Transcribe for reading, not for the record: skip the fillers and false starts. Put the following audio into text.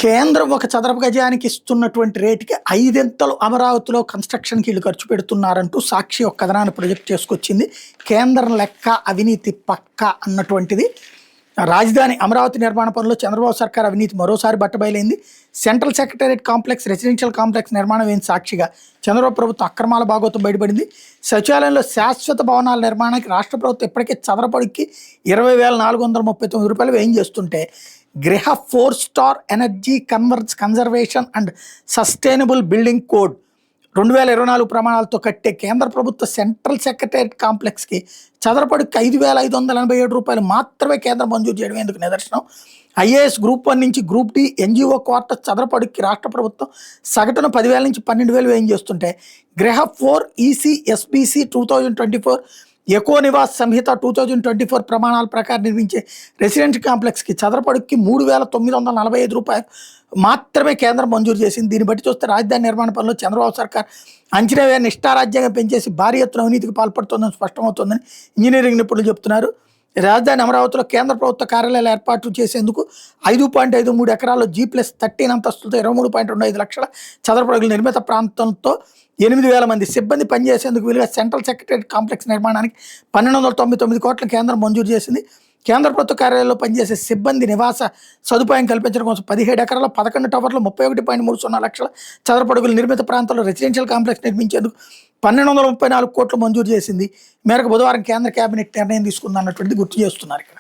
కేంద్రం ఒక చదరపు గజానికి ఇస్తున్నటువంటి రేటుకి 5 అమరావతిలో కన్స్ట్రక్షన్కి వీళ్ళు ఖర్చు పెడుతున్నారంటూ సాక్షి ఒక కథనాన్ని ప్రొజెక్ట్ చేసుకొచ్చింది. కేంద్రం లెక్క అవినీతి పక్క అన్నటువంటిది. రాజధాని అమరావతి నిర్మాణ పనుల్లో చంద్రబాబు సర్కార్ అవినీతి మరోసారి బట్టబయలైంది. Central secretariat complex, residential complex నిర్మాణం అయిన సాక్షిగా చంద్రబాబు ప్రభుత్వం అక్రమాల భాగోతం బయటపడింది. సచివాలయంలో శాశ్వత భవనాల నిర్మాణానికి రాష్ట్ర ప్రభుత్వం ఇప్పటికే చదరపడికి 20,439 రూపాయలు వ్యయం చేస్తుంటే గృహ 4 star energy conservation and sustainable building code 2024 ప్రమాణాలతో కట్టే కేంద్ర ప్రభుత్వ సెంట్రల్ సెక్రటేరియట్ కాంప్లెక్స్కి చదరపడికి 5,587 రూపాయలు మాత్రమే కేంద్రం మంజూరు చేయడం ఎందుకు నిదర్శనం. ఐఏఎస్ గ్రూప్ 1 నుంచి గ్రూప్ డి ఎన్జిఓ క్వార్టర్స్ చదరపడికి రాష్ట్ర ప్రభుత్వం సగటున 10,000 నుంచి 12,000 వ్యయం చేస్తుంటే గృహ 4 ఈసీ ఎస్బీసీ 2024 ఎకో నివాస్ సంహిత 2024 ప్రమాణాల ప్రకారం నిర్మించే రెసిడెన్షియల్ కాంప్లెక్స్కి చదరపడికి 3,945 రూపాయలు మాత్రమే కేంద్రం మంజూరు చేసింది. దీన్ని బట్టి చూస్తే రాజధాని నిర్మాణ పనుల్లో చంద్రబాబు సర్కార్ అంచనా వ్యయాన్ని ఇష్టారాజ్యంగా పెంచేసి భారీ ఎత్తున అవినీతికి పాల్పడుతోందని స్పష్టమవుతోందని ఇంజనీరింగ్ నిపుణులు చెబుతున్నారు. రాజధాని అమరావతిలో కేంద్ర ప్రభుత్వ కార్యాలయాలు ఏర్పాటు చేసేందుకు 5.53 ఎకరాల్లో G+13 అంతస్తులతో 23.25 లక్షల చదరపు అడుగుల నిర్మిత ప్రాంతంతో 8,000 మంది సిబ్బంది పనిచేసేందుకు వీలుగా సెంట్రల్ సెక్రటేరియట్ కాంప్లెక్స్ నిర్మాణానికి 1,299 కోట్ల కేంద్రం మంజూరు చేసింది. కేంద్ర ప్రభుత్వ కార్యాలయంలో పనిచేసే సిబ్బంది నివాస సదుపాయం కల్పించడం కోసం 17 ఎకరాల్లో 11 టవర్లు 31.30 లక్షల చదరపు అడుగుల నిర్మిత ప్రాంతాల్లో రెసిడెన్షియల్ కాంప్లెక్స్ నిర్మించేందుకు 1,234 కోట్లు మంజూరు చేసింది. మేరకు బుధవారం కేంద్ర కేబినెట్ నిర్ణయం తీసుకుందన్నటువంటిది గుర్తు చేస్తున్నారు ఇక్కడ.